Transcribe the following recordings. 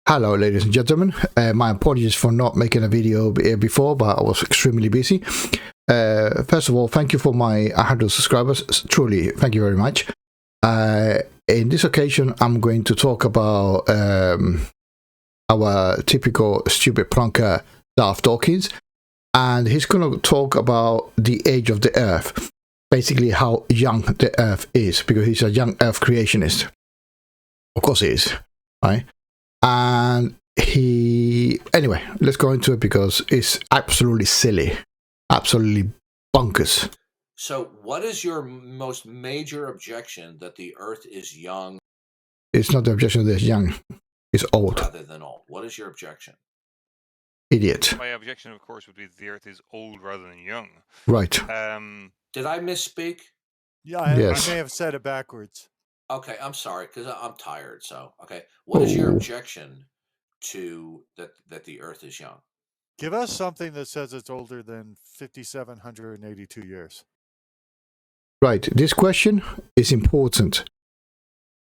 Hello, ladies and gentlemen. My apologies for not making a video before, but I was extremely busy. First of all, thank you for my 100 subscribers. Truly, thank you very much. In this occasion, I'm going to talk about our typical stupid plonker, Darth Dawkins, and he's going to talk about the age of the Earth, basically how young the Earth is, because he's a young Earth creationist. Of course he is, right? And anyway, let's go into it because it's absolutely silly, absolutely bonkers. So what is your most major objection that the Earth is young? It's not the objection that it's young, it's old. Rather than old. What is your objection? Idiot. My objection, of course, would be the Earth is old rather than young. Right. Did I misspeak? Yeah, Yes. I may have said it backwards. Okay, I'm sorry, because I'm tired. So, okay. What is your objection to that the Earth is young? Give us something that says it's older than 5,782 years. Right. This question is important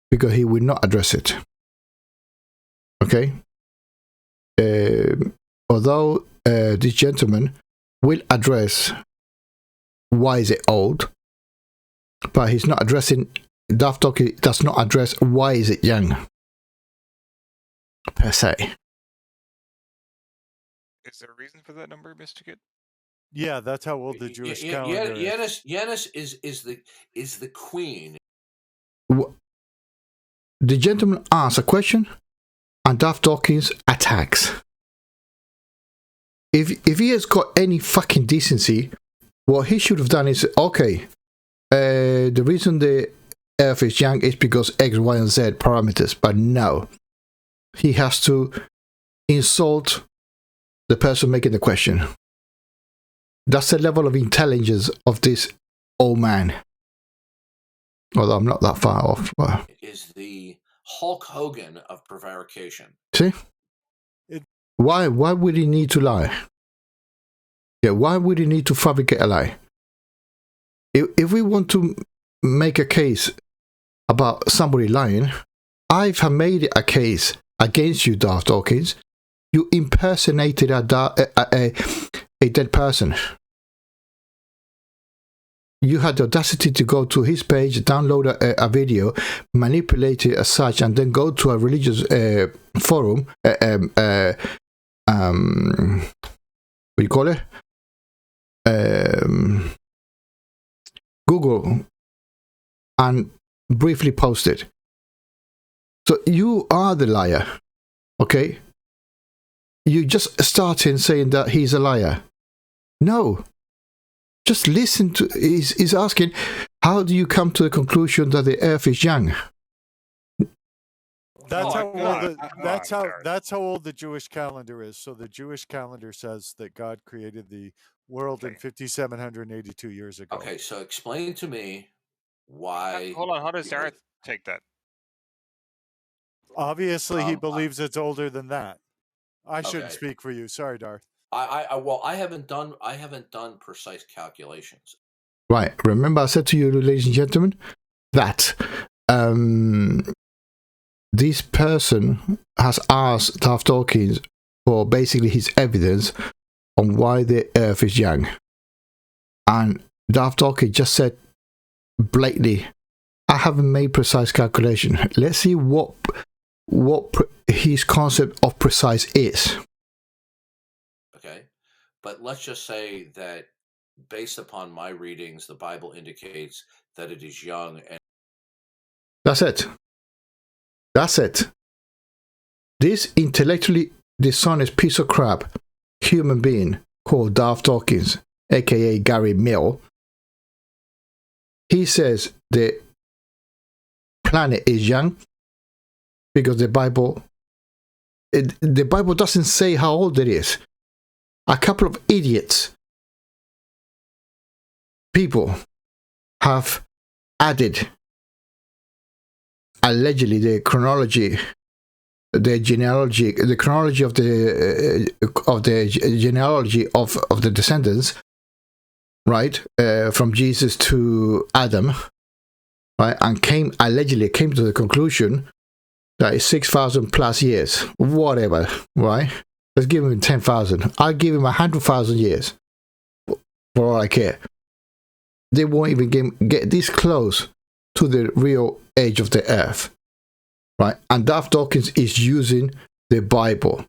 because he will not address it. Okay? Although this gentleman will address why is it old, but he's not addressing, Darth Dawkins does not address why is it young, per se. Is there a reason for that number, Mr. Kid? Yeah, that's how old the Jewish calendar is. Yanis is the queen. The gentleman asks a question, and Darth Dawkins attacks. If he has got any fucking decency, what he should have done is, okay, the reason the Earth is young is because X, Y, and Z parameters. But no, he has to insult the person making the question. That's the level of intelligence of this old man. Although I'm not that far off. Well, It is the Hulk Hogan of prevarication. see? Why would he need to lie? Yeah, why would he need to fabricate a lie? If we want to make a case about somebody lying, I've made a case against you, Darth Dawkins. You impersonated a dead person. You had the audacity to go to his page, download a video, manipulate it as such, and then go to a religious forum, what do you call it? Google, and briefly post it. So you are the liar, okay? You just starting saying that he's a liar. No. Just listen to, he's asking, how do you come to the conclusion that the Earth is young? That's how old the Jewish calendar is. So the Jewish calendar says that God created the world in 5,782 years ago. Okay, so explain to me why. Hold on, how does Darth take that? Obviously, he believes it's older than that. I shouldn't speak for you. Sorry, Darth. I haven't done precise calculations. Right. Remember I said to you, ladies and gentlemen, that this person has asked Darth Dawkins for basically his evidence on why the Earth is young. And Darth Dawkins just said blatantly, I haven't made precise calculation. Let's see what his concept of precise is. Okay, but let's just say that based upon my readings, the Bible indicates that it is young, and that's it. That's it. This intellectually dishonest piece of crap human being called Darth Dawkins, aka Gary Mill, he says the planet is young because the Bible doesn't say how old it is. A couple of idiots people have added allegedly the chronology of the genealogy of the descendants, right, from Jesus to Adam, right, and allegedly came to the conclusion that is 6,000 plus years, whatever, right? Let's give him 10,000. I'll give him 100,000 years for all I care. They won't even get this close to the real age of the earth, right? And Darth Dawkins is using the Bible.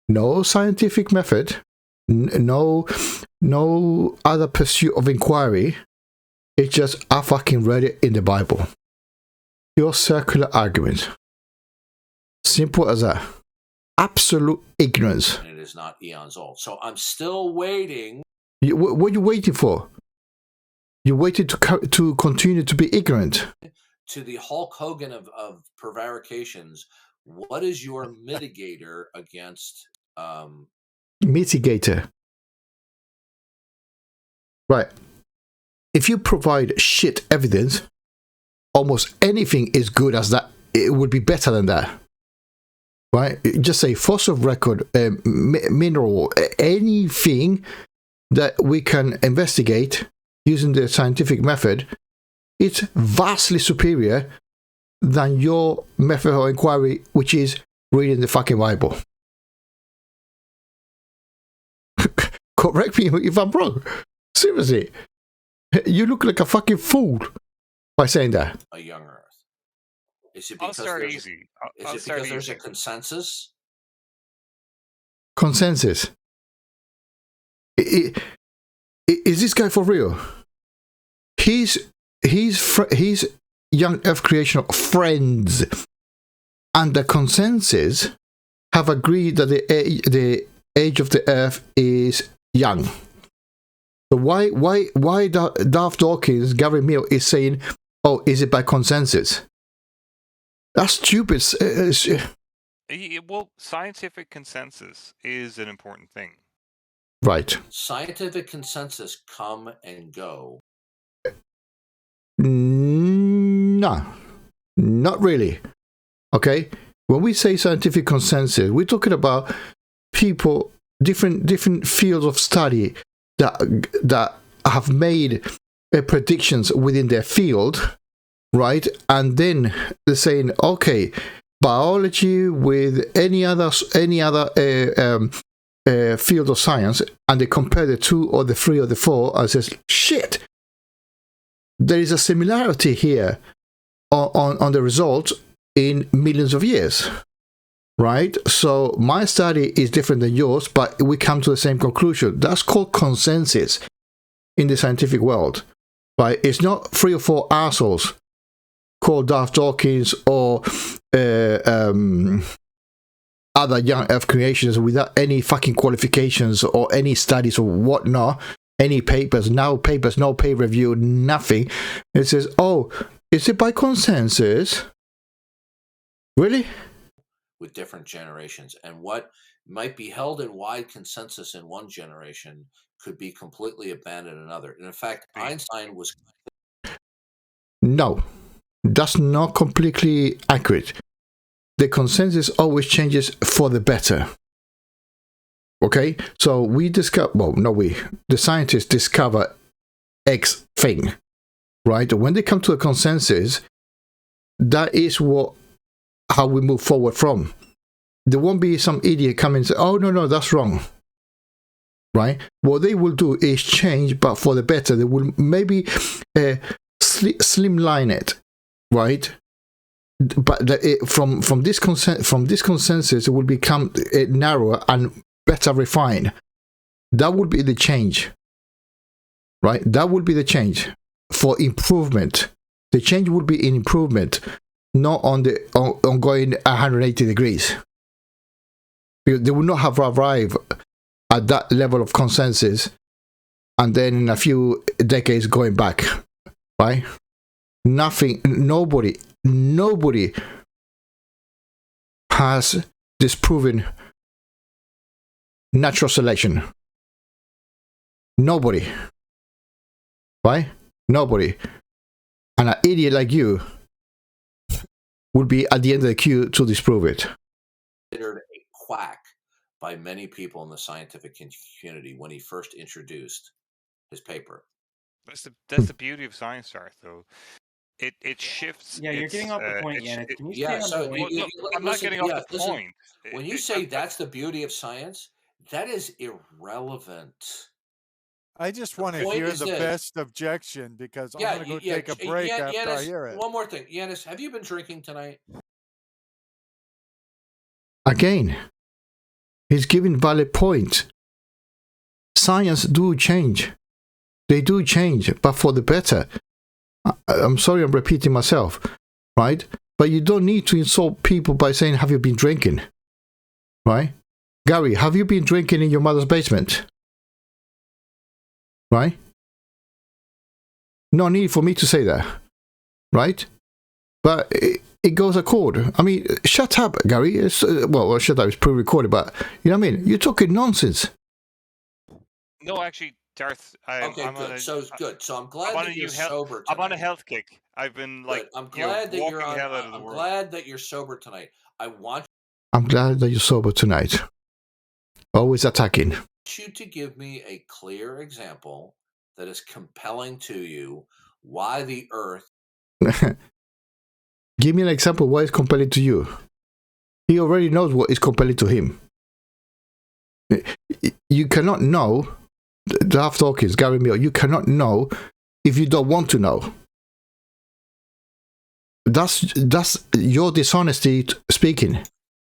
No scientific method, no other pursuit of inquiry. It's just, I fucking read it in the Bible. Pure circular argument. Simple as that. Absolute ignorance. And it is not eons old. So I'm still waiting. What are you waiting for? You waited to continue to be ignorant. To the Hulk Hogan of prevarications, what is your mitigator against... Mitigator. Right. If you provide shit evidence, almost anything is good as that. It would be better than that. Right? Just say fossil record, mineral, anything that we can investigate using the scientific method, it's vastly superior than your method of inquiry, which is reading the fucking Bible. Correct me if I'm wrong. Seriously. You look like a fucking fool by saying that. A young Earth. Is it I'll because start there's, easy. is it because there's a consensus? Consensus. Is this guy for real? He's young Earth creation friends, and the consensus have agreed that the age of the Earth is young. So why Darth Dawkins, Gary Mill is saying, oh, is it by consensus? That's stupid. Well, scientific consensus is an important thing. Right. Scientific consensus come and go. No, not really. Okay? When we say scientific consensus, we're talking about people, different fields of study that have made predictions within their field, right? And then they're saying, okay, biology with any other field of science, and they compare the 2 or the 3 or the 4 and says, shit, there is a similarity here on the results in millions of years, right? So my study is different than yours, but we come to the same conclusion. That's called consensus in the scientific world, right? It's not 3 or 4 assholes called Darth Dawkins or other young Earth creations without any fucking qualifications or any studies or whatnot, any papers, no pay review, nothing. It says, oh, is it by consensus? Really? With different generations, and what might be held in wide consensus in one generation could be completely abandoned in another. And in fact, Einstein was... No, that's not completely accurate. The consensus always changes for the better. Okay, so the scientists discover X thing, right? When they come to a consensus, that is how we move forward from. There won't be some idiot come and say, oh, no, that's wrong, right? What they will do is change, but for the better. They will maybe slimline it, right? But from this consensus, it will become narrower and better refined. That would be the change, right? That would be the change for improvement. The change would be in improvement, not on going 180 degrees. Because they would not have arrived at that level of consensus, and then in a few decades going back, right? Nobody has disproven natural selection. Nobody. Right? Nobody. And an idiot like you would be at the end of the queue to disprove it. Considered a quack by many people in the scientific community when he first introduced his paper. That's the beauty of science, Darth, though. it shifts. Yeah, you're getting off the point, Yanis. Can you stay on point? I'm not getting off the point. When you say that's the beauty of science, that is irrelevant. I just want to hear the best objection because I'm going to go take a break after I hear it. One more thing. Yanis, have you been drinking tonight? Again, he's giving valid point. Science do change. They do change, but for the better. I'm sorry I'm repeating myself, right? But you don't need to insult people by saying, have you been drinking? Right? Gary, have you been drinking in your mother's basement? Right? No need for me to say that. Right? But it goes accord. I mean, shut up, Gary. Well, shut up. It's pre-recorded, but you know what I mean? You're talking nonsense. No, actually, Darth. I'm good. So I'm glad that you're sober tonight. I'm on a health kick. I've been I'm glad that you're on. I'm glad that you're sober tonight. I'm glad that you're sober tonight. Always attacking. I want you to give me a clear example that is compelling to you why the Earth. Give me an example why it's compelling to you. He already knows what is compelling to him. You cannot know. Darth Dawkins, Gary Mill, you cannot know if you don't want to know. That's your dishonesty speaking.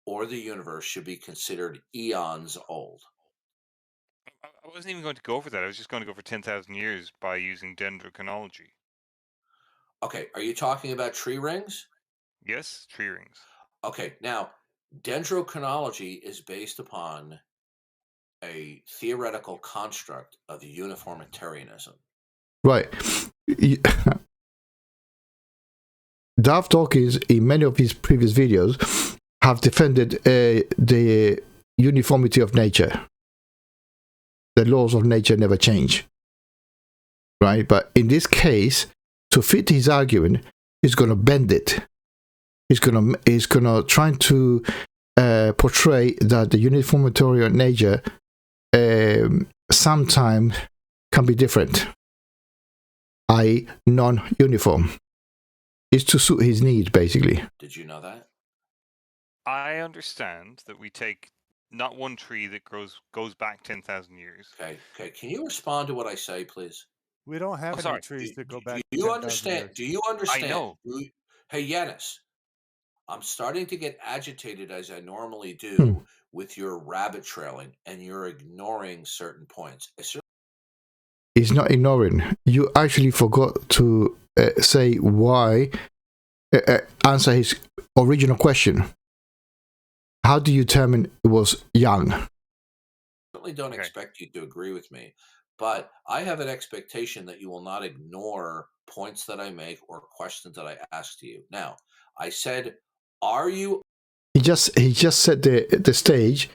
Or the universe should be considered eons old. I wasn't even going to go for that. I was just going to go for 10,000 years by using dendrochronology. Okay, are you talking about tree rings? Yes, tree rings. Okay, now, dendrochronology is based upon a theoretical construct of uniformitarianism. Right. Darth Dawkins, in many of his previous videos, have defended the uniformity of nature. The laws of nature never change. Right? But in this case, to fit his argument, he's going to bend it. He's going to try to portray that the uniformitarian nature sometimes can be different, i.e. non-uniform. It's to suit his needs, basically. Did you know that? I understand that we take not one tree that goes back 10,000 years. Okay. Can you respond to what I say, please? We don't have any trees that go back. Do you understand? Do you understand? I know. Hey, Yanis, I'm starting to get agitated as I normally do with your rabbit trailing, and you're ignoring certain points. He's not ignoring. You actually forgot to say why. Answer his original question. How do you determine it was young? I certainly don't expect you to agree with me, but I have an expectation that you will not ignore points that I make or questions that I ask to you. Now, I said, are you... He just set the stage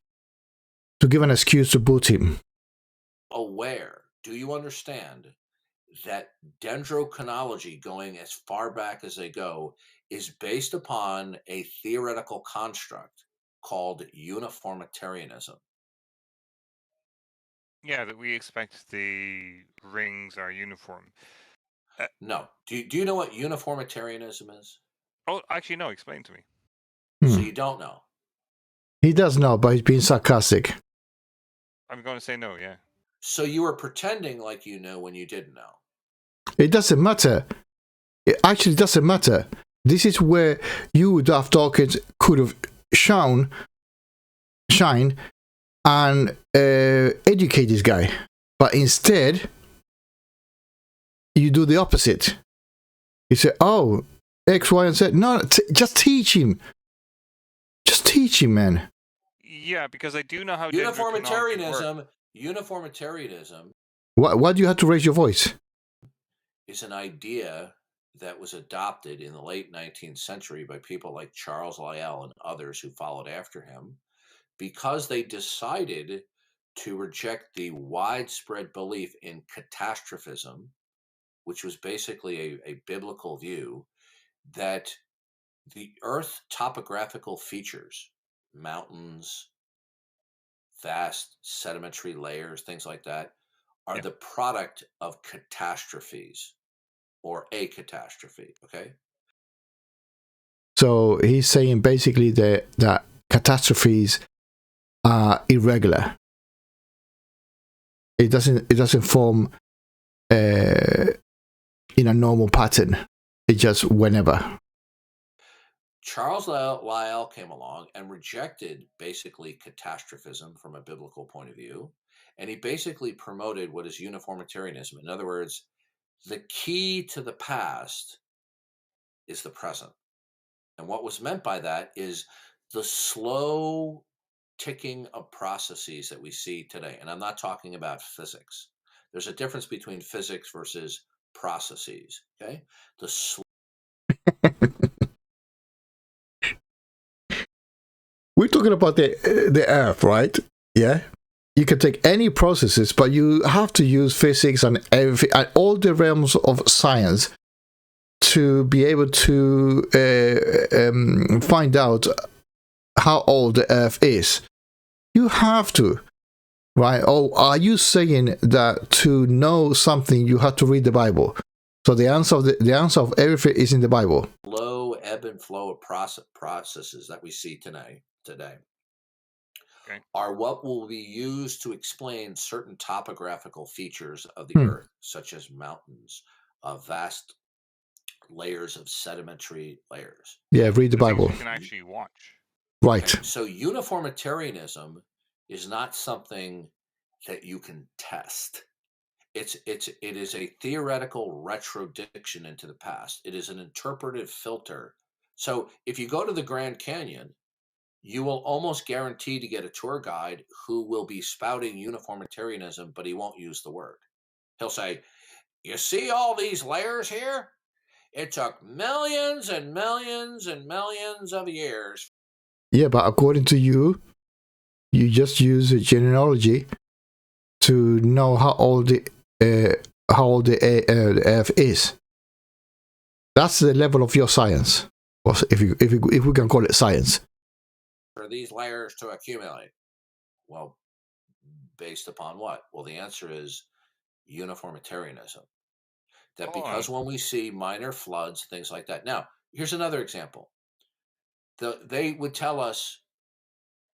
to give an excuse to boot him. Aware. Do you understand that dendrochronology, going as far back as they go, is based upon a theoretical construct called uniformitarianism? Yeah, that we expect the rings are uniform. No. Do you know what uniformitarianism is? Oh, actually, no. Explain to me. So you don't know? He does know, but he's being sarcastic. I'm going to say no, yeah. So you were pretending like you know when you didn't know. It doesn't matter. It actually doesn't matter. This is where you, Darth Dawkins, could have shine and educate this guy. But instead, you do the opposite. You say, oh, X, Y, and Z. No, just teach him. Just teach him, man. Yeah, because I do know how uniformitarianism. Why do you have to raise your voice? Is an idea that was adopted in the late 19th century by people like Charles Lyell and others who followed after him, because they decided to reject the widespread belief in catastrophism, which was basically a biblical view that the Earth topographical features, mountains, vast sedimentary layers, things like that, are the product of catastrophes or a catastrophe. Okay. So he's saying basically that catastrophes are irregular. It doesn't form in a normal pattern. It's just whenever. Charles Lyell came along and rejected basically catastrophism from a biblical point of view, and he basically promoted what is uniformitarianism. In other words, the key to the past is the present. And what was meant by that is the slow ticking of processes that we see today. And I'm not talking about physics. There's a difference between physics versus processes. Okay. We're talking about the Earth, right? Yeah. You can take any processes, but you have to use physics and everything, and all the realms of science to be able to find out how old the Earth is. You have to, right? Oh, are you saying that to know something you have to read the Bible? So the answer of everything is in the Bible. Low ebb and flow of processes that we see today are what will be used to explain certain topographical features of the Earth, such as mountains, vast layers of sedimentary layers. Yeah, read the Bible. You can actually watch. Right. Okay. So uniformitarianism is not something that you can test. It is a theoretical retrodiction into the past. It is an interpretive filter. So if you go to the Grand Canyon, you will almost guarantee to get a tour guide who will be spouting uniformitarianism, but he won't use the word. He'll say, you see all these layers here? It took millions and millions and millions of years. Yeah, but according to you, you just use a genealogy to know how old the Earth is. That's the level of your science, if we can call it science. For these layers to accumulate, well, based upon what? Well, the answer is uniformitarianism. That because when we see minor floods, things like that. Now, here's another example. They would tell us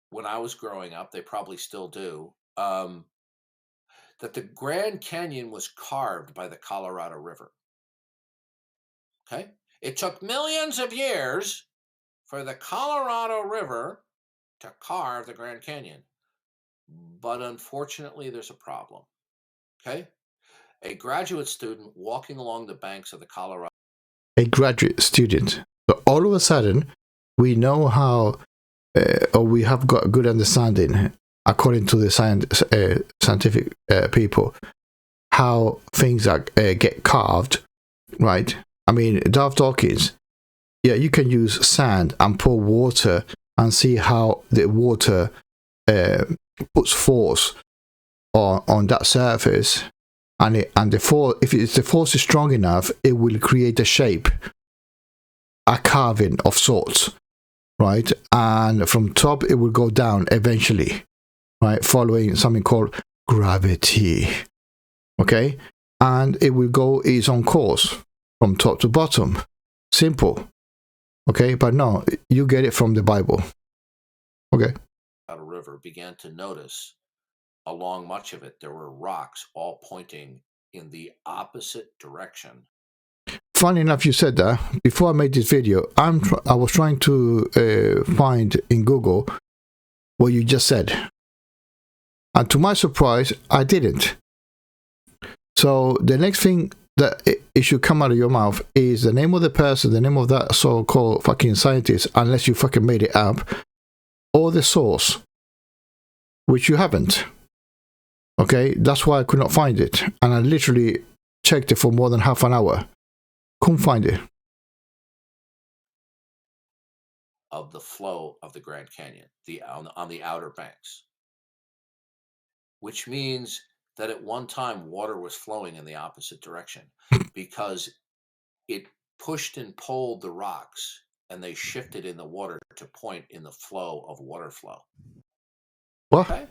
when I was growing up, they probably still do, that the Grand Canyon was carved by the Colorado River. Okay? It took millions of years for the Colorado River to carve the Grand Canyon. But unfortunately, there's a problem. Okay? A graduate student walking along the banks of the Colorado. A graduate student. So all of a sudden, we know how, or we have got a good understanding, according to the scientific people, how things are get carved, right? I mean, Darth Dawkins, yeah, you can use sand and pour water and see how the water puts force on that surface, and the force, if the force is strong enough, it will create a shape, a carving of sorts, right? And from top, it will go down eventually, right? Following something called gravity, okay? And it will go its own course from top to bottom. Simple, okay? But no, you get it from the Bible, okay? River began to notice along much of it, there were rocks all pointing in the opposite direction. Funny enough, you said that. Before I made this video, I was trying to find in Google what you just said. And to my surprise, I didn't. So the next thing that it should come out of your mouth is the name of the person, the name of that so-called fucking scientist, unless you fucking made it up, or the source, which you haven't. Okay, that's why I could not find it. And I literally checked it for more than half an hour. Couldn't find it. Of the flow of the Grand Canyon, on the outer banks. Which means that at one time water was flowing in the opposite direction because it pushed and pulled the rocks and they shifted in the water to point in the flow of water flow. What? Okay.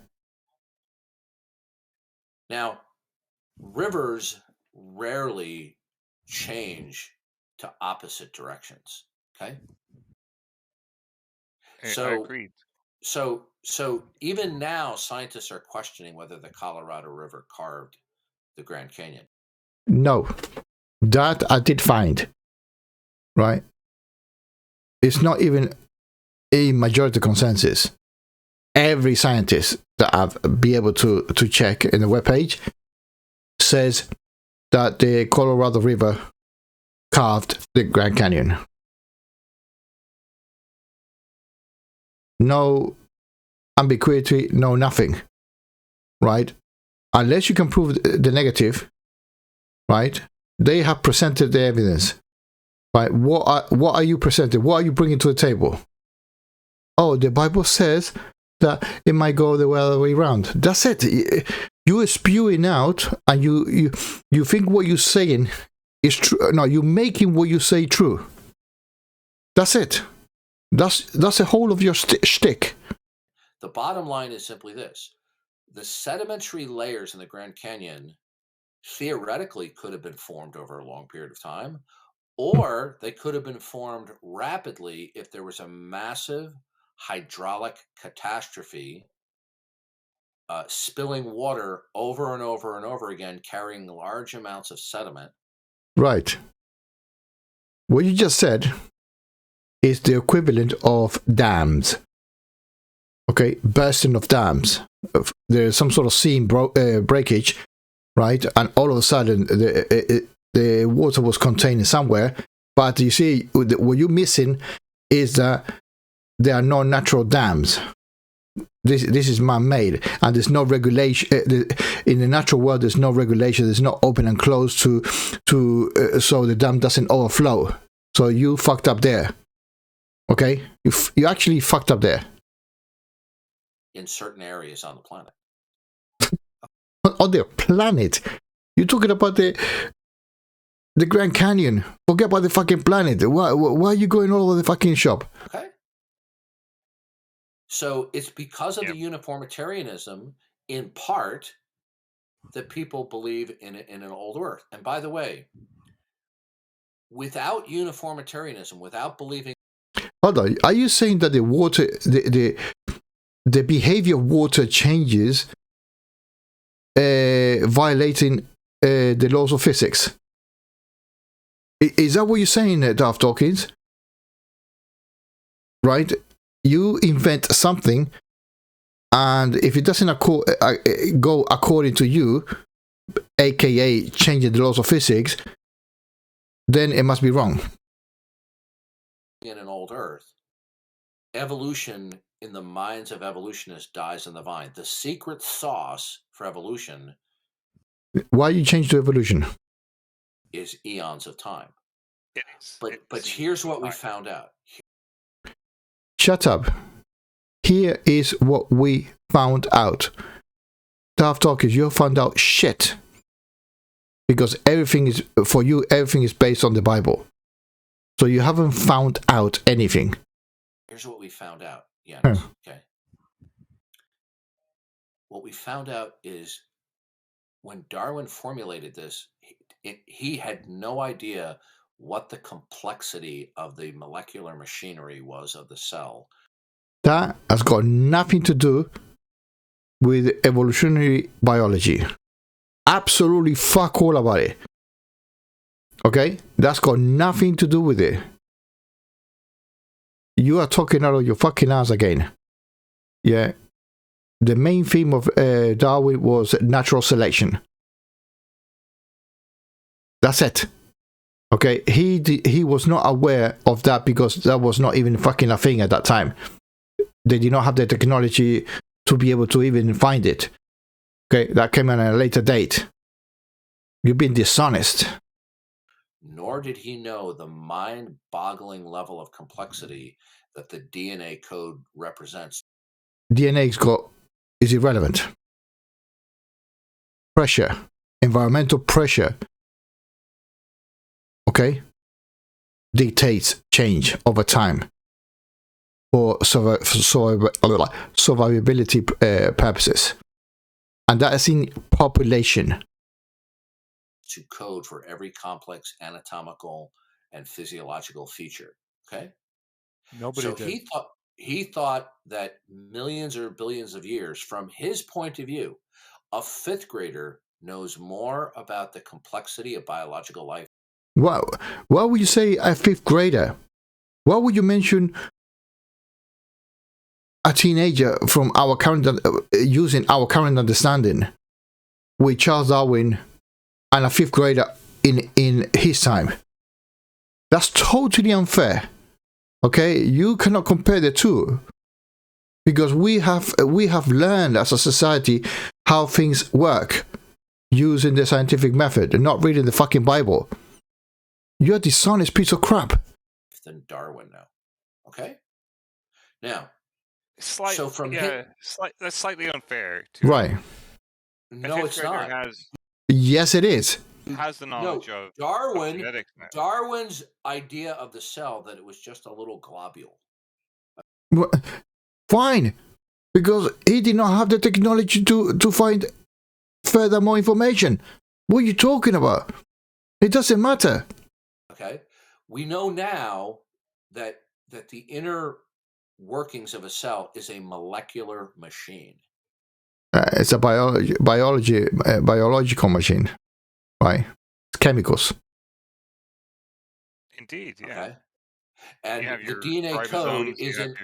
Now, rivers rarely change to opposite directions. Okay. So, agreed. So even now, scientists are questioning whether the Colorado River carved the Grand Canyon. No, that I did find. Right? It's not even a majority consensus. Every scientist that I've been able to check in the webpage says that the Colorado River carved the Grand Canyon. No ambiguity, no nothing, right? Unless you can prove the negative, right? They have presented the evidence, right? What are you presenting? What are you bringing to the table? Oh, the Bible says that it might go the other way around. That's it. You are spewing out, and you think what you're saying is true. No, you're making what you say true. That's it. That's the whole of your shtick. The bottom line is simply this: the sedimentary layers in the Grand Canyon theoretically could have been formed over a long period of time, or they could have been formed rapidly if there was a massive hydraulic catastrophe spilling water over and over and over again, carrying large amounts of sediment. Right. What you just said is the equivalent of dams. Okay, bursting of dams. There's some sort of seam breakage, right? And all of a sudden, the water was contained somewhere. But you see, what you're missing is that there are no natural dams. This is man-made, and there's no regulation in the natural world. There's no regulation. There's no open and close to so the dam doesn't overflow. So you fucked up there. Okay, you actually fucked up there. In certain areas on the planet. On the planet, you're talking about the Grand Canyon. Forget about the fucking planet. Why are you going all over the fucking shop? Okay. So it's because of the uniformitarianism, in part, that people believe in an old Earth. And by the way, without uniformitarianism, without believing. Hold on. Are you saying that the water, the behavior of water changes, violating the laws of physics? Is that what you're saying, Darth Dawkins? Right? You invent something, and if it doesn't go according to you, aka changing the laws of physics, then it must be wrong. In an old Earth, evolution in the minds of evolutionists dies on the vine. The secret sauce for evolution. Why you change to evolution? Is eons of time. It is. But here's what we found out. Shut up. Here is what we found out. Darth Dawkins, you found out shit. Because everything is, for you, everything is based on the Bible. So you haven't found out anything. Here's what we found out. Yeah. Hmm. Okay. What we found out is when Darwin formulated this, he had no idea what the complexity of the molecular machinery was of the cell. That has got nothing to do with evolutionary biology. Absolutely fuck all about it. Okay? That's got nothing to do with it. You are talking out of your fucking ass again. Yeah. The main theme of Darwin was natural selection. That's it. Okay? He was not aware of that because that was not even fucking a thing at that time. They did not have the technology to be able to even find it. Okay? That came at a later date. You've been dishonest. Nor did he know the mind-boggling level of complexity that the DNA code represents. DNA is irrelevant. Pressure, environmental pressure, okay, dictates change over time for survivability purposes. And that is in population. to code for every complex anatomical and physiological feature. Okay. Nobody So did. he thought that millions or billions of years, from his point of view, a fifth grader knows more about the complexity of biological life. Wow. Why would you say a fifth grader? Why would you mention a teenager from our current using our current understanding with Charles Darwin and a fifth grader in his time? That's totally unfair. Okay, you cannot compare the two, because we have learned as a society how things work using the scientific method and not reading the fucking Bible. You're a dishonest piece of crap. Than Darwin now. Okay. Now, so from that's slightly unfair. Right. No, it's not. Yes, it is. Has the knowledge of Darwin. Darwin's idea of the cell, that it was just a little globule. Fine, because he did not have the technology to find further more information. What are you talking about? It doesn't matter. Okay, we know now that the inner workings of a cell is a molecular machine. It's a biological machine, right? It's chemicals. Indeed, yeah. Okay. And the DNA code isn't.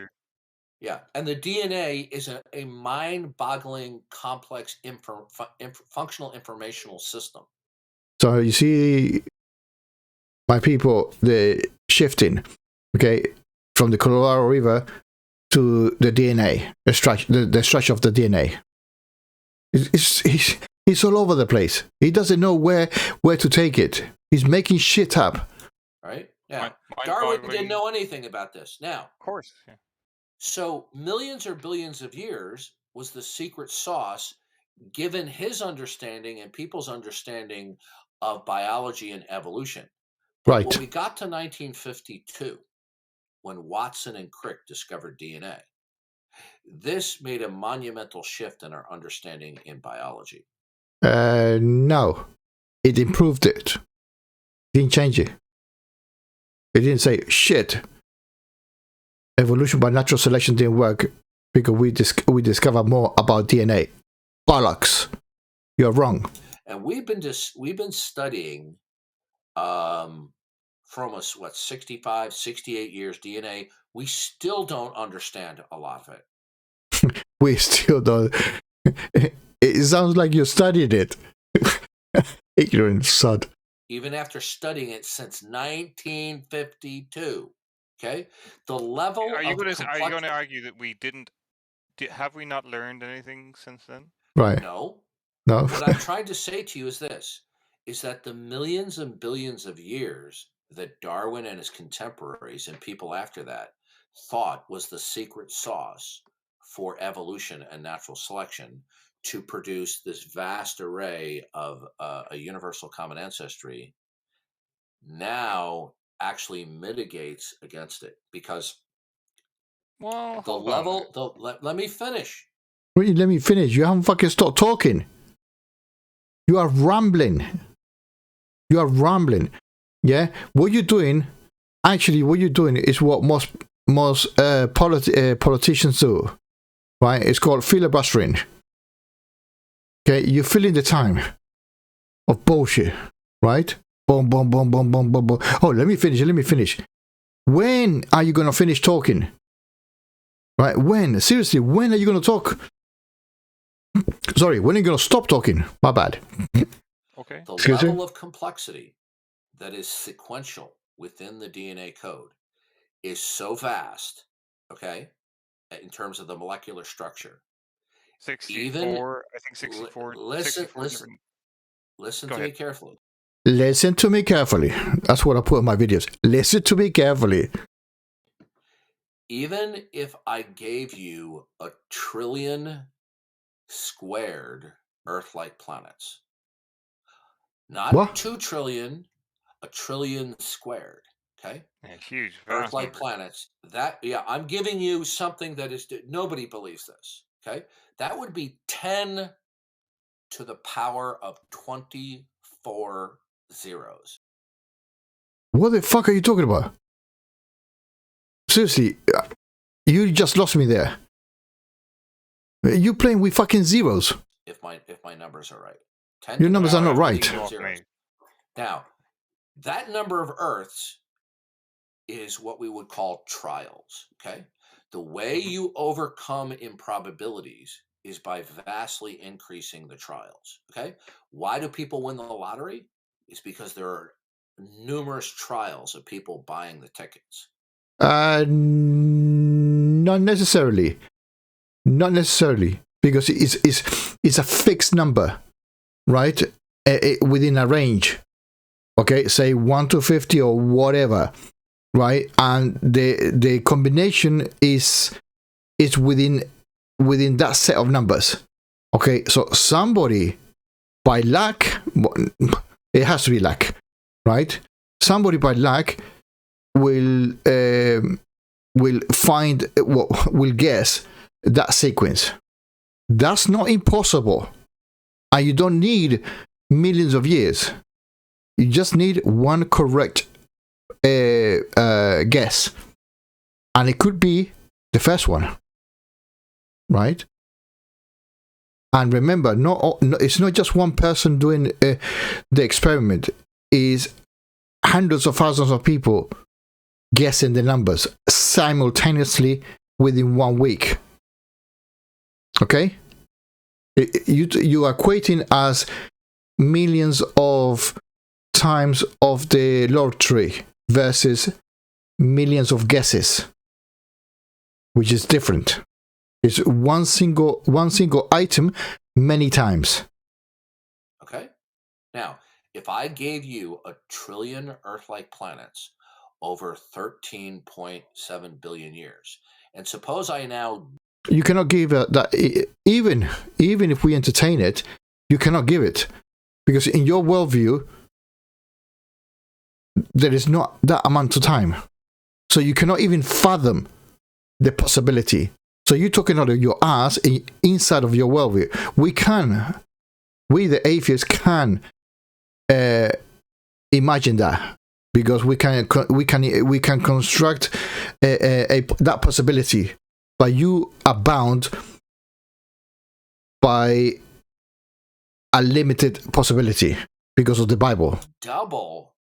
Yeah, and the DNA is a mind-boggling, complex, functional informational system. So you see, my people, the shifting, okay, from the Colorado River to the DNA, the structure of the DNA. He's all over the place. He doesn't know where to take it. He's making shit up. Right? Yeah. Darwin didn't know anything about this. Now, of course. Yeah. So millions or billions of years was the secret sauce, given his understanding and people's understanding of biology and evolution. But right. When we got to 1952, when Watson and Crick discovered DNA, this made a monumental shift in our understanding in biology. No, it improved it. It didn't change it. It didn't say, shit, evolution by natural selection didn't work because we discover more about DNA. Bollocks. You're wrong. And we've been studying for almost 65, 68 years DNA. We still don't understand a lot of it. We still don't. It sounds like you studied it. Ignorant sod. Even after studying it since 1952. Okay, the level. Are you going to argue that we didn't? Have we not learned anything since then? Right. No. No. What I'm trying to say to you is this: is that the millions and billions of years that Darwin and his contemporaries and people after that thought was the secret sauce for evolution and natural selection to produce this vast array of a universal common ancestry, now actually mitigates against it, because the level. Let me finish. Wait, let me finish. You haven't fucking stopped talking. You are rambling. Yeah. What you're doing is what most politicians do. Right? It's called filibustering. Okay, you're filling the time of bullshit. Right? Boom, boom, boom, boom, boom, boom, boom. Oh, let me finish. When are you gonna finish talking? Right? When? Seriously, when are you gonna talk? Sorry, when are you gonna stop talking? My bad. Okay. The level of complexity that is sequential within the DNA code is so vast, okay, in terms of the molecular structure. 64, I think 64. Listen to me carefully. Listen to me carefully. That's what I put in my videos. Listen to me carefully. Even if I gave you 1 trillion squared Earth-like planets, not what? 2 trillion, 1 trillion squared. Okay, huge Earth-like planets. I'm giving you something that is nobody believes this. Okay, that would be 10 to the power of 24 24 zeros. What the fuck are you talking about? Seriously, you just lost me there. You playing with fucking zeros. If my numbers are right. Your numbers are not right. Now, that number of Earths is what we would call trials, okay? The way you overcome improbabilities is by vastly increasing the trials, okay? Why do people win the lottery? It's because there are numerous trials of people buying the tickets. Not necessarily. Not necessarily, because it's a fixed number, right? Within a range, okay? Say 1 to 50 or whatever, right? And the combination is within that set of numbers, okay? So somebody, by luck, it has to be luck, right? Somebody by luck will guess that sequence. That's not impossible, and you don't need millions of years. You just need one correct guess, and it could be the first one, right? And remember, it's not just one person doing the experiment. It's hundreds of thousands of people guessing the numbers simultaneously within 1 week. Okay? You are equating as millions of times of the lottery versus millions of guesses, which is different. It's one single item many times. Okay? Now, if I gave you 1 trillion Earth-like planets over 13.7 billion years, and suppose I now... You cannot give that, even if we entertain it, you cannot give it. Because in your worldview, there is not that amount of time. So you cannot even fathom the possibility. So you're talking out of your ass inside of your worldview. We the atheists can imagine that, because we can construct that possibility. But you are bound by a limited possibility because of the Bible. Double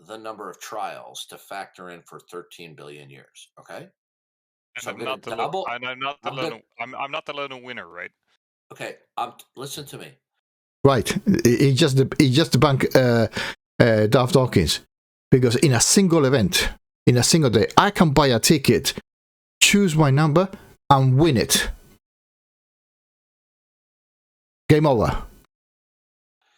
the number of trials to factor in for 13 billion years. Okay. And so I'm not the lone winner, right? Okay. Listen to me. Right. It just debunked Darth Dawkins, because in a single event, in a single day, I can buy a ticket, choose my number, and win it. Game over.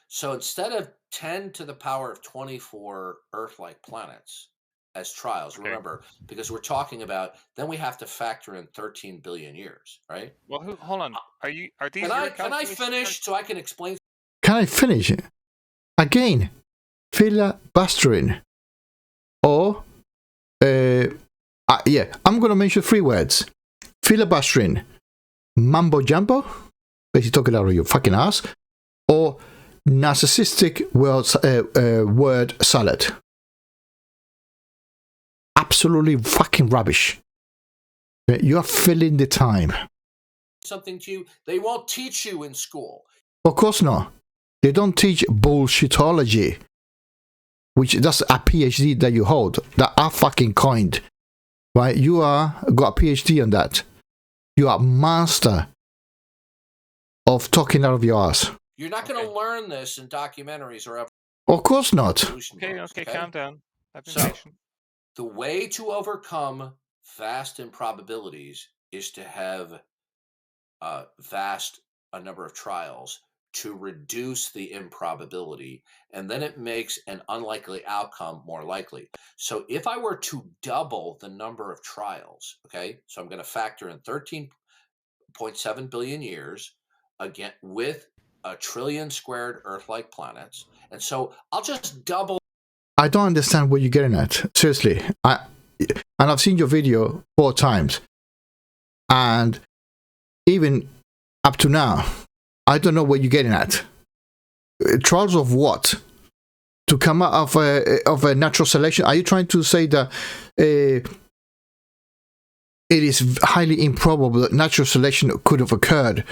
So instead of 10 to the power of 24 Earth-like planets as trials, okay. Remember, because we're talking about, then we have to factor in 13 billion years, right? Well, hold on. Are these? Can I finish so I can explain? Can I finish? Again, filibustering, or I'm going to mention 3 words: filibustering, mumbo jumbo, basically talking out of your fucking ass, or narcissistic word salad. Absolutely fucking rubbish. You are filling the time. Something to you they won't teach you in school. Of course not. They don't teach bullshitology, which that's a PhD that you hold, that I fucking coined. Right? You got a PhD on that. You are master of talking out of your ass. You're not going to learn this in documentaries or ever. Of course not. Okay, calm down. I've been patient. The way to overcome vast improbabilities is to have a number of trials to reduce the improbability, and then it makes an unlikely outcome more likely. So if I were to double the number of trials, okay, so I'm going to factor in 13.7 billion years, again, with 1 trillion squared Earth-like planets, and so I'll just double. I don't understand what you're getting at. Seriously. I've seen your video 4 times, and even up to now, I don't know what you're getting at. Trials of what? to come out of a natural selection? Are you trying to say that it is highly improbable that natural selection could have occurred,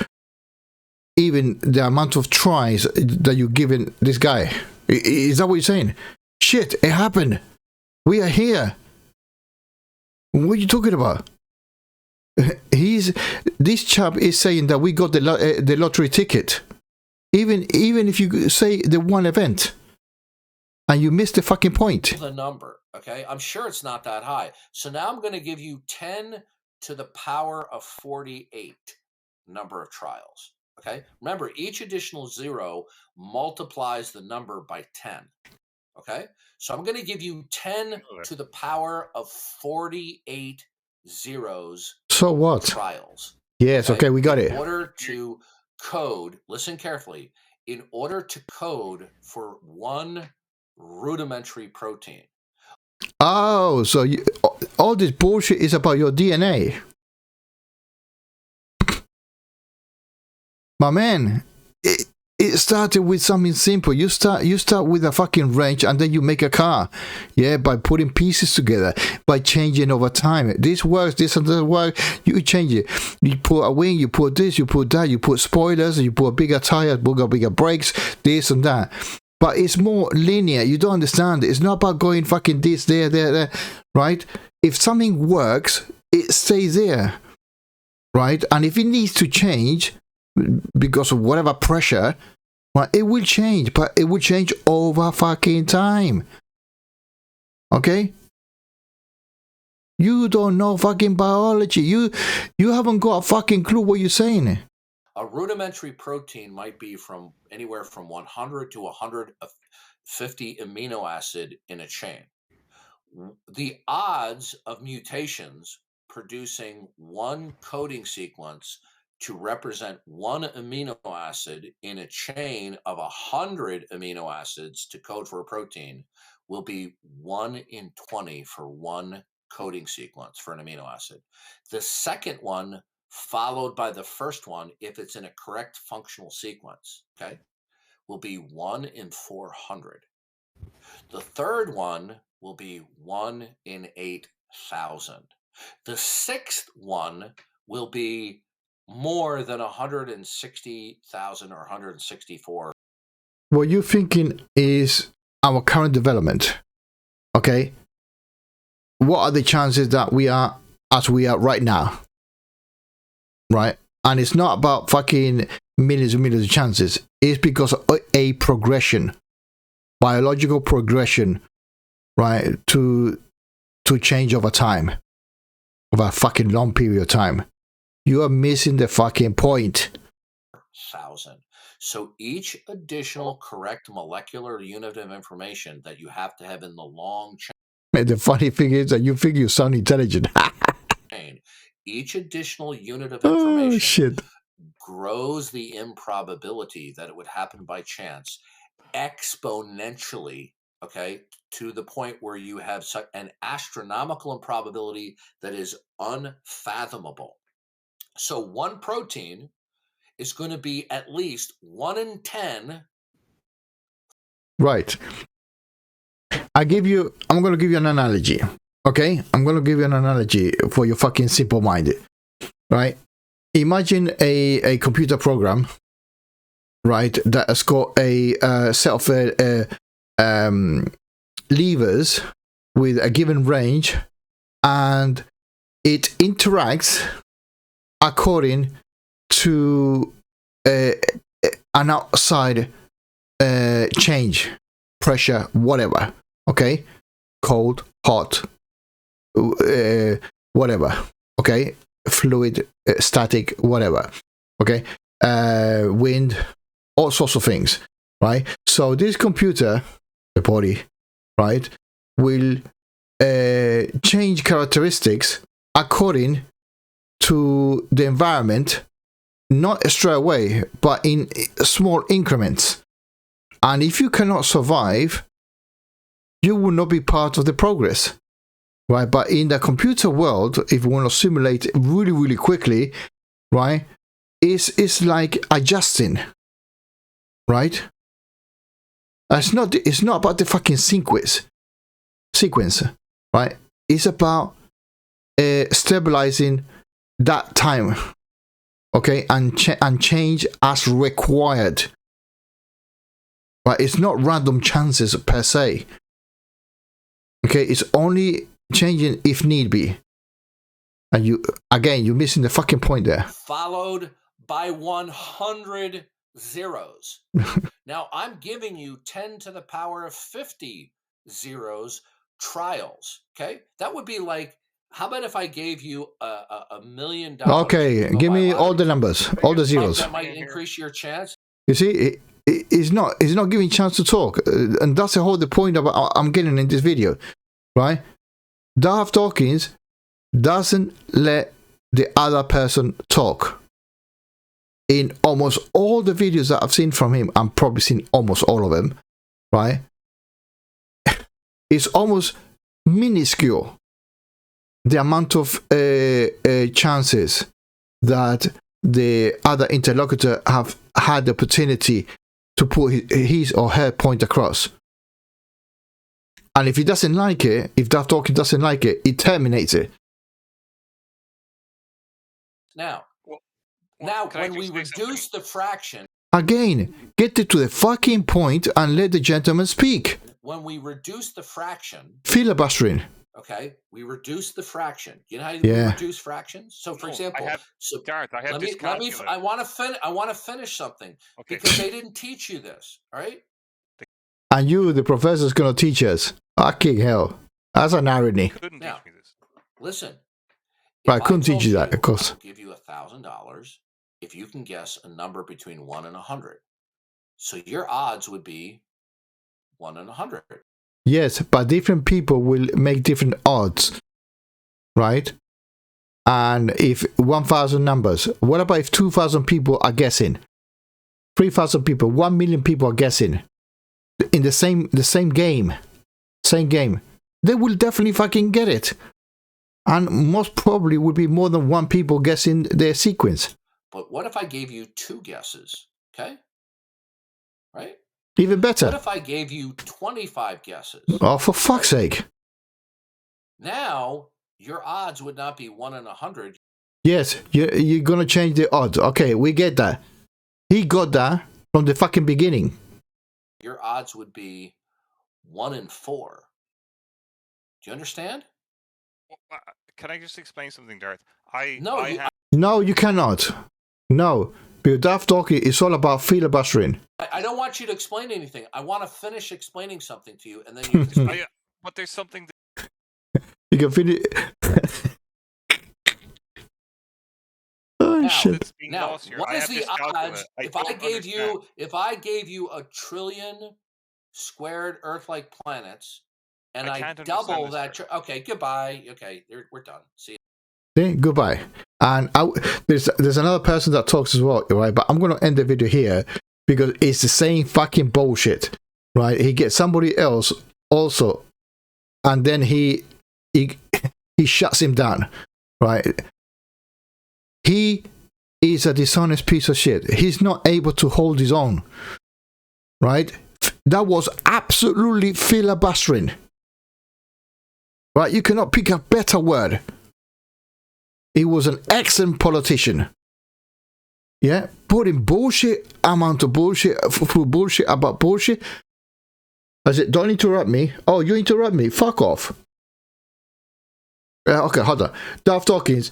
even the amount of tries that you've given this guy? Is that what you're saying? Shit, it happened. We are here. What are you talking about? This chap is saying that we got the lottery ticket. Even if you say the one event, and you miss the fucking point. The number, okay? I'm sure it's not that high. So now I'm going to give you 10 to the power of 48 number of trials, okay? Remember, each additional zero multiplies the number by 10, okay? So I'm going to give you 10 to the power of 48 zeros. So what? Trials. Yes, okay, we got it. In order to code, listen carefully, in order to code for one rudimentary protein. Oh, so all this bullshit is about your DNA. My man, it started with something simple. You start with a fucking wrench, and then you make a car. Yeah, by putting pieces together, by changing over time. This works, this and that works. You change it. You put a wing, you put this, you put that, you put spoilers, you put a bigger tire, bigger brakes, this and that. But it's more linear. You don't understand it. It's not about going fucking this, there, right? If something works, it stays there, right? And if it needs to change because of whatever pressure, well, it will change, but it will change over fucking time. Okay? You don't know fucking biology. You haven't got a fucking clue what you're saying. A rudimentary protein might be from anywhere from 100 to 150 amino acid in a chain. The odds of mutations producing one coding sequence to represent one amino acid in a chain of 100 amino acids to code for a protein will be 1 in 20 for one coding sequence for an amino acid. The second one, followed by the first one, if it's in a correct functional sequence, okay, will be 1 in 400. The third one will be 1 in 8,000. The sixth one will be more than 160,000 or 164. What you're thinking is our current development, okay? What are the chances that we are as we are right now, right? And it's not about fucking millions and millions of chances. It's because of a progression, biological progression, right? To change over time, over a fucking long period of time. You are missing the fucking point. 1,000. So each additional correct molecular unit of information that you have to have in the long chain. The funny thing is that you think you sound intelligent. Each additional unit of information shit. grows the improbability that it would happen by chance exponentially, okay, to the point where you have an astronomical improbability that is unfathomable. So one protein is going to be at least 1 in 10. Right. I'm going to give you an analogy. Okay? I'm going to give you an analogy for your fucking simple mind. Right? Imagine a computer program, right, that has got a set of levers with a given range, and it interacts according to an outside change, pressure, whatever. Okay, cold, hot, whatever. Okay, fluid, static, whatever. Okay, wind, all sorts of things. Right. So this computer, the body, right, will change characteristics according to the environment, not straight away, but in small increments. And if you cannot survive, you will not be part of the progress, right? But in the computer world, if you want to simulate really, really quickly, right, it's like adjusting, right? It's not about the fucking sequence, right? It's about stabilizing that time, okay, and change as required. But it's not random chances per se. Okay, it's only changing if need be. And you're missing the fucking point there. Followed by 100 zeros. Now, I'm giving you 10 to the power of 50 zeros trials. Okay, that would be like, how about if I gave you $1 million? Okay, give me all the numbers, all the zeros. That might increase your chance. You see, it's not giving chance to talk, and that's the whole point about I'm getting in this video, right? Darth Dawkins doesn't let the other person talk. In almost all the videos that I've seen from him, I'm probably seen almost all of them, right? It's almost minuscule the amount of chances that the other interlocutor have had the opportunity to put his or her point across. And if he doesn't like it, if Darth Dawkins doesn't like it, he terminates it. Now, when we reduce the fraction... Again, get it to the fucking point and let the gentleman speak. When we reduce the fraction... Filibustering. Okay, we reduce the fraction. You know how you reduce fractions? So, for example... Gareth, I have this calculator. I want to finish something. Okay. Because they didn't teach you this, all right? And you, the professor's going to teach us. Fucking hell. That's an irony. Couldn't teach me this. Listen. Right, I couldn't teach you that, of course. I'll give you $1,000 if you can guess a number between 1 and 100. So your odds would be 1 in 100. Yes, but different people will make different odds, right? And if 1,000 numbers, what about if 2,000 people are guessing? 3,000 people, 1 million people are guessing in the same game, they will definitely fucking get it. And most probably would be more than one people guessing their sequence. But what if I gave you 2 guesses? Okay? Right? Even better. What if I gave you 25 guesses? Oh, for fuck's sake. Now, your odds would not be 1 in 100. Yes, you're going to change the odds. Okay, we get that. He got that from the fucking beginning. Your odds would be 1 in 4. Do you understand? Can I just explain something, Darth? No, you cannot. No, because Darth Dawkins is all about filibustering. I don't want you to explain anything. I want to finish explaining something to you, and then you can explain. But there's something... You can finish... Oh, shit. Now, what is the odds if I gave you a trillion squared Earth-like planets, and I double that? Okay, goodbye. Okay, we're done. See you. Okay, goodbye. And there's another person that talks as well, right? But I'm going to end the video here because it's the same fucking bullshit, right? He gets somebody else also, and then he shuts him down, right? He is a dishonest piece of shit. He's not able to hold his own, right? That was absolutely filibustering, right? You cannot pick a better word. He was an excellent politician. Yeah, putting bullshit amount of bullshit through bullshit about bullshit. I said, don't interrupt me. Oh, you interrupt me. Fuck off. Okay, hold on. Darth Dawkins,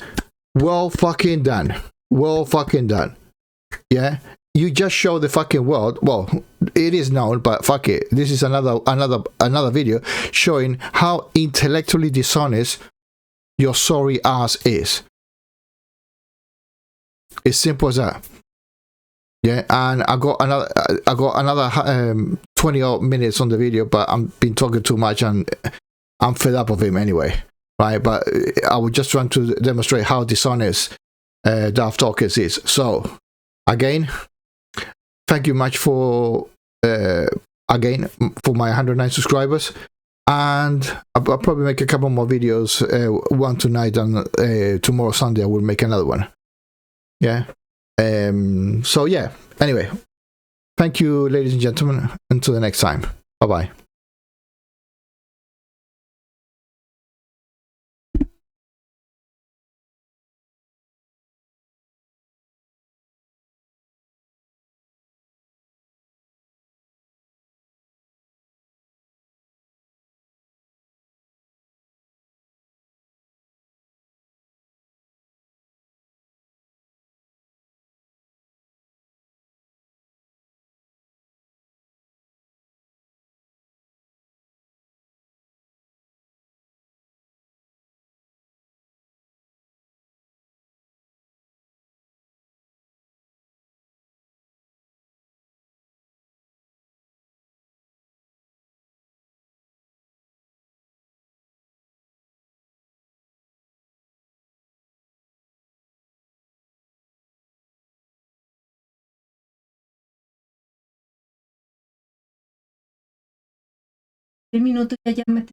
well fucking done. Well fucking done. Yeah, you just show the fucking world. Well, it is known, but fuck it. This is another video showing how intellectually dishonest your sorry ass is. It's simple as that. Yeah, and I got another 20 odd minutes on the video, but I've been talking too much and I'm fed up of him anyway, right? But I was just trying to demonstrate how dishonest Darth Dawkins is. So again, thank you much for my 109 subscribers, and I'll probably make a couple more videos, one tonight and tomorrow Sunday I will make another one. Yeah. So yeah, anyway, Thank you, ladies and gentlemen. Until the next time. Bye-bye. El minuto ya me